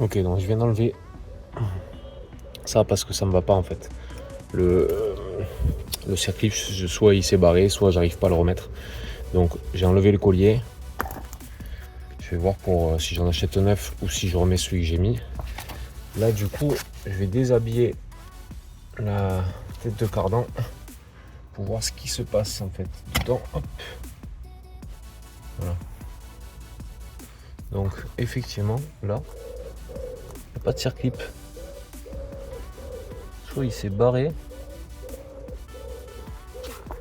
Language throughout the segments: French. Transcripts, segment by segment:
Ok, donc je viens d'enlever ça parce que ça me va pas en fait. Le circlip, soit il s'est barré, soit j'arrive pas à le remettre. Donc j'ai enlevé le collier. Je vais voir pour si j'en achète un neuf ou si je remets celui que j'ai mis. Là du coup, je vais déshabiller la tête de cardan pour voir ce qui se passe en fait dedans. Hop. Voilà. Donc effectivement là, il n'y a pas de circlip. Soit il s'est barré,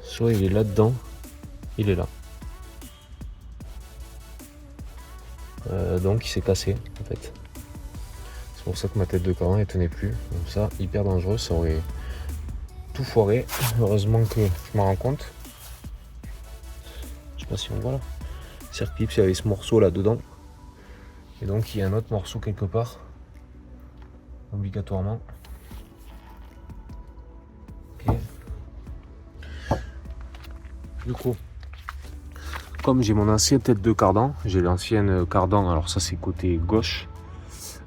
soit il est là-dedans. Il est là. Donc il s'est cassé en fait. C'est pour ça que ma tête de cardan ne tenait plus. Donc ça, hyper dangereux, ça aurait tout foiré. Heureusement que je m'en rends compte. Je sais pas si on voit là. Circlip, il y avait ce morceau là dedans. Et donc il y a un autre morceau quelque part. Obligatoirement. Ok. Du coup, comme j'ai mon ancienne tête de cardan, j'ai l'ancienne cardan, alors ça c'est côté gauche.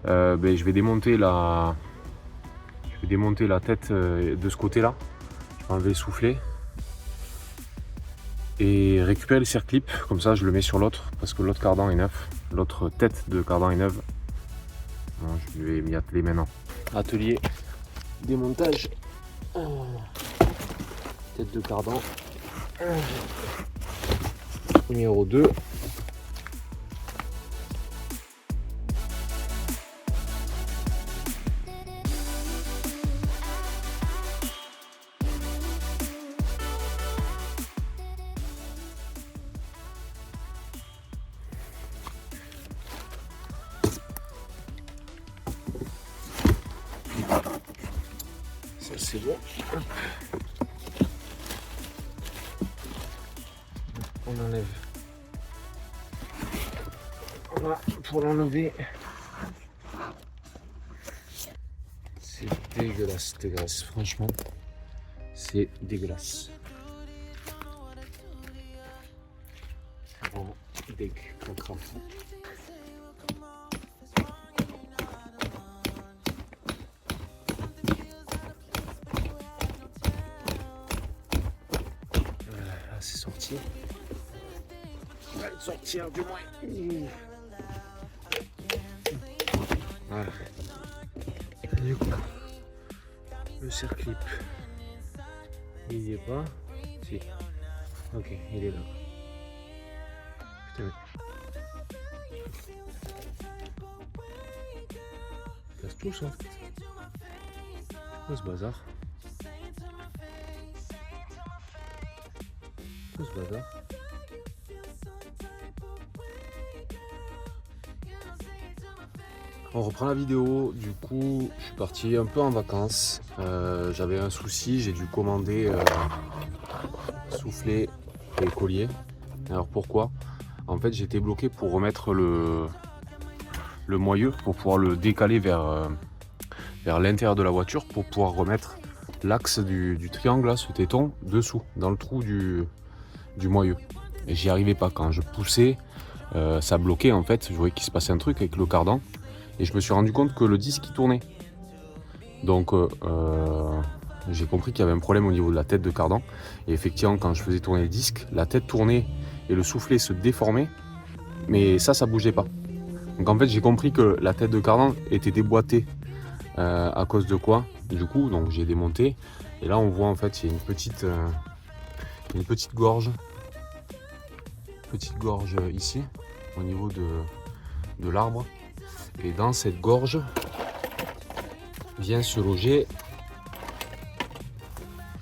Je vais démonter la tête de ce côté là. Je vais enlever le soufflet et récupérer le circlip, comme ça je le mets sur l'autre parce que l'autre cardan est neuf, l'autre tête de cardan est neuve. Bon, je vais m'y atteler maintenant. Atelier démontage, tête de cardan numéro 2. Ça c'est bon. On enlève. Voilà, pour l'enlever. C'est dégueulasse, franchement. C'est dégueulasse. C'est vraiment dégueu, on crame. Là, c'est sorti. On va le sortir du moins. Voilà. Du coup, le circlip, il y est pas. Si. Ok, il est là. Putain. Casse tout ça. Quoi ce bazar? Quoi ce bazar? On reprend la vidéo, du coup je suis parti un peu en vacances, j'avais un souci, j'ai dû commander soufflet et collier. Alors pourquoi? En fait j'étais bloqué pour remettre le moyeu, pour pouvoir le décaler vers l'intérieur de la voiture, pour pouvoir remettre l'axe du triangle, là, ce téton, dessous, dans le trou du moyeu. Et j'y arrivais pas, quand je poussais, ça bloquait en fait, je voyais qu'il se passait un truc avec le cardan. Et je me suis rendu compte que le disque il tournait. Donc j'ai compris qu'il y avait un problème au niveau de la tête de cardan. Et effectivement, quand je faisais tourner le disque, la tête tournait et le soufflet se déformait. Mais ça bougeait pas. Donc en fait, j'ai compris que la tête de cardan était déboîtée à cause de quoi. Du coup, donc j'ai démonté. Et là, on voit en fait, il y a une petite gorge. Petite gorge ici, au niveau de l'arbre. Et dans cette gorge vient se loger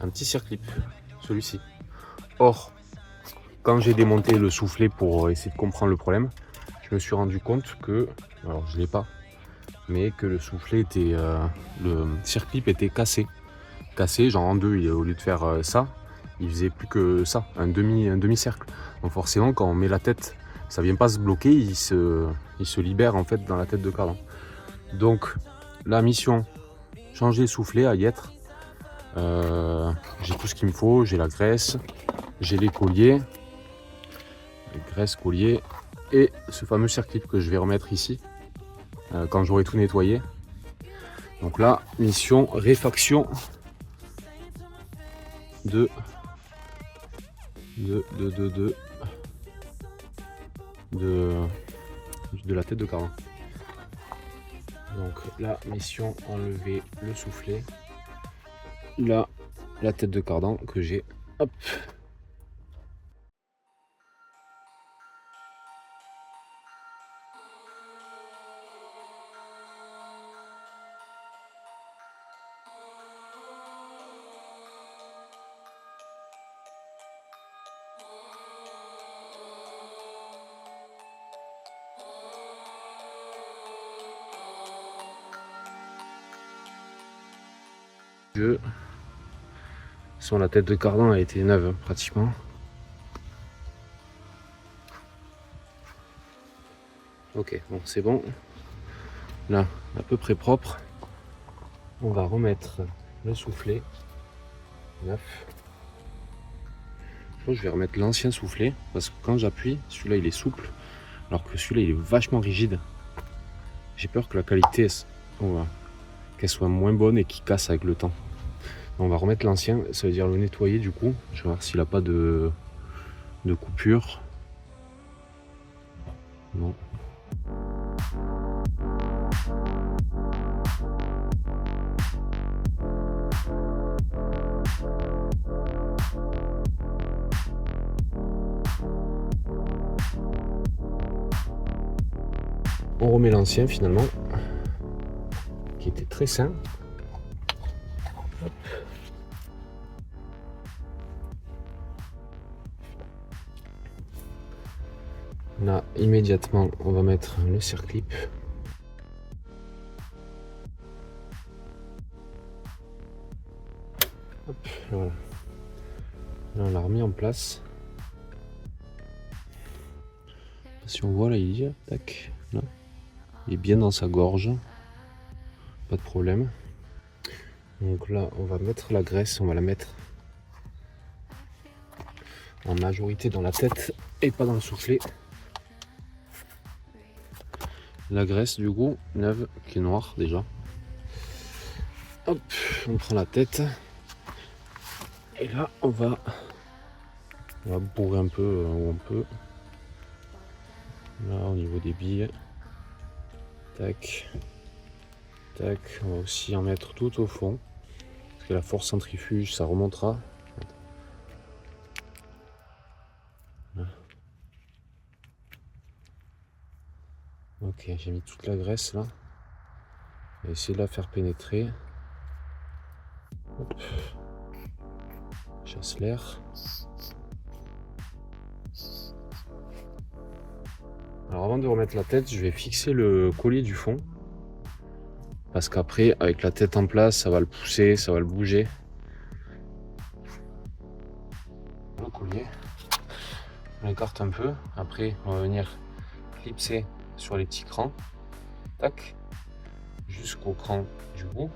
un petit circlip, celui-ci. Or, quand j'ai démonté le soufflet pour essayer de comprendre le problème, je me suis rendu compte que, alors je ne l'ai pas, mais que le soufflet était, le circlip était cassé. Cassé, genre en deux, au lieu de faire ça, il faisait plus que ça, un demi-cercle. Donc forcément, quand on met la tête, ça vient pas se bloquer, il se libère en fait dans la tête de cardan. Donc la mission, changer le soufflet à y être. J'ai tout ce qu'il me faut, j'ai la graisse, j'ai les colliers, graisse, collier et ce fameux circlip que je vais remettre ici. quand j'aurai tout nettoyé. Donc là, mission réfaction de la tête de cardan. Donc là, mission enlever le soufflet. Là, la tête de cardan que j'ai. Hop. Sur la tête de cardan a été neuve hein, pratiquement. Ok, bon c'est bon. Là, à peu près propre. On va remettre le soufflet neuf. Je pense que je vais remettre l'ancien soufflet parce que quand j'appuie, celui-là il est souple, alors que celui-là il est vachement rigide. J'ai peur que la qualité qu'elle soit moins bonne et qu'il casse avec le temps. On va remettre l'ancien, ça veut dire le nettoyer du coup. Je vais voir s'il n'a pas de coupure. Non. On remet l'ancien finalement, qui était très sain. Hop. Là, immédiatement, on va mettre le circlip. Hop, voilà. Là, on l'a remis en place. Si on voit là, il est, tac, là. Il est bien dans sa gorge. Pas de problème. Donc là, on va mettre la graisse, on va la mettre en majorité dans la tête et pas dans le soufflet. La graisse du coup, neuve, qui est noire déjà. Hop, on prend la tête. Et là, on va bourrer un peu où on peut. Là, au niveau des billes. Tac. Tac. On va aussi en mettre tout au fond. Parce que la force centrifuge, ça remontera. Là. Ok, j'ai mis toute la graisse là. Je vais essayer de la faire pénétrer. Hop. Chasse l'air. Alors avant de remettre la tête, je vais fixer le collier du fond. Parce qu'après, avec la tête en place, ça va le pousser, ça va le bouger. Le collier, on l'écarte un peu. Après, on va venir clipser sur les petits crans. Tac. Jusqu'au cran du bout.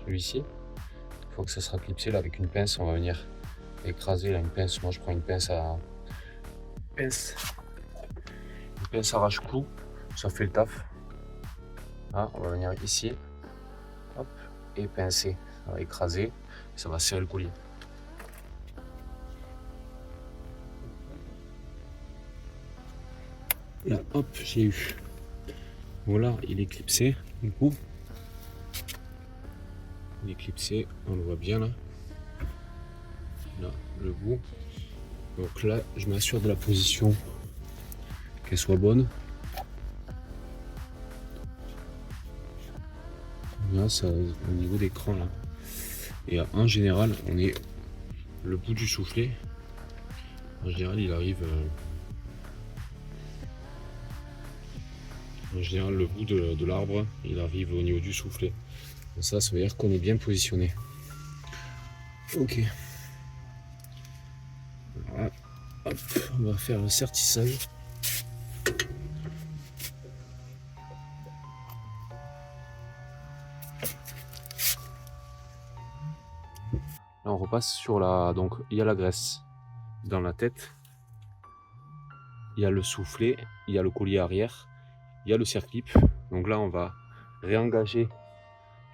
Celui-ci. Une fois que ça sera clipsé, là, avec une pince, on va venir écraser. Là, une pince, moi je prends une pince à... Une pince arrache-clou. Ça fait le taf. Là, on va venir ici. Hop. Et pincer. Ça va écraser. Ça va serrer le collier. Là, hop, j'ai eu. Voilà, il est clipsé. Du coup, il est clipsé, on le voit bien là. Là, le bout. Donc là, je m'assure de la position, qu'elle soit bonne. Là, ça, au niveau des crans là. Et en général, on est le bout du soufflet. En général, il arrive. En général, le bout de l'arbre, il arrive au niveau du soufflet. Et ça veut dire qu'on est bien positionné. Ok. Voilà. Hop, on va faire le sertissage. Là, on repasse sur la... Donc, il y a la graisse dans la tête. Il y a le soufflet. Il y a le collier arrière. il y a le circlip. Donc là, on va réengager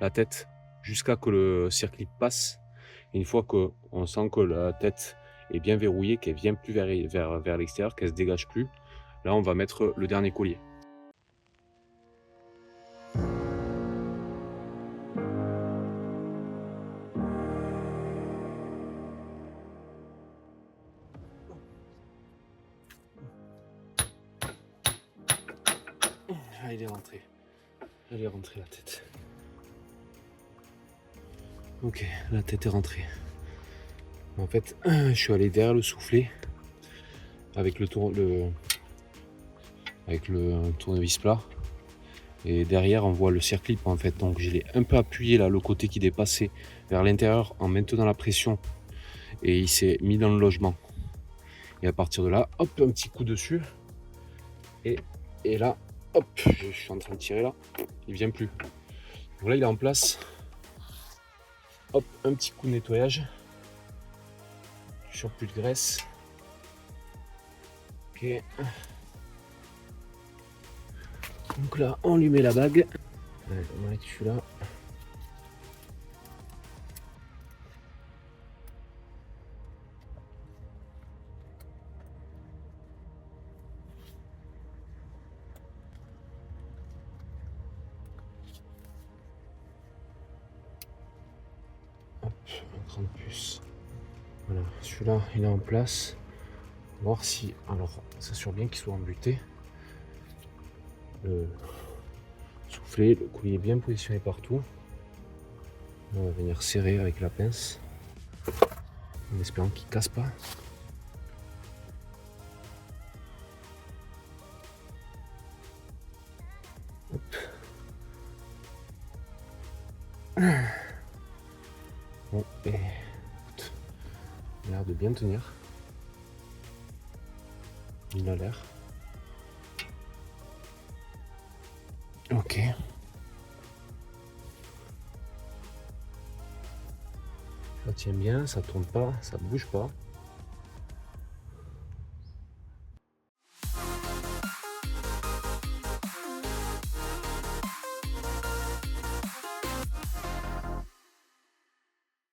la tête jusqu'à que le circlip passe. Et une fois qu'on sent que la tête est bien verrouillée, qu'elle vient plus vers l'extérieur, qu'elle se dégage plus, là, on va mettre le dernier collier. Ah, il est rentré. Elle est rentrée la tête. Ok, la tête est rentrée. En fait, je suis allé derrière le soufflet avec le tournevis plat. Et derrière, on voit le circlip en fait. Donc, je l'ai un peu appuyé là, le côté qui dépassait vers l'intérieur en maintenant la pression. Et il s'est mis dans le logement. Et à partir de là, hop, un petit coup dessus. Et là, hop, je suis en train de tirer là. Il vient plus. Donc là, il est en place. Hop, un petit coup de nettoyage. Sur plus de graisse. Ok. Donc là, on lui met la bague. Allez, on va mettre celui-là. Hop, un grand puce. Voilà, celui-là, il est en place. Voir si, alors, s'assure bien qu'il soit embuté. Le soufflet, le collier bien positionné partout. On va venir serrer avec la pince en espérant qu'il casse pas. Hop. Bon, et écoute, il a l'air de bien tenir. Il a l'air. Ok. Ça tient bien, ça tourne pas, ça bouge pas.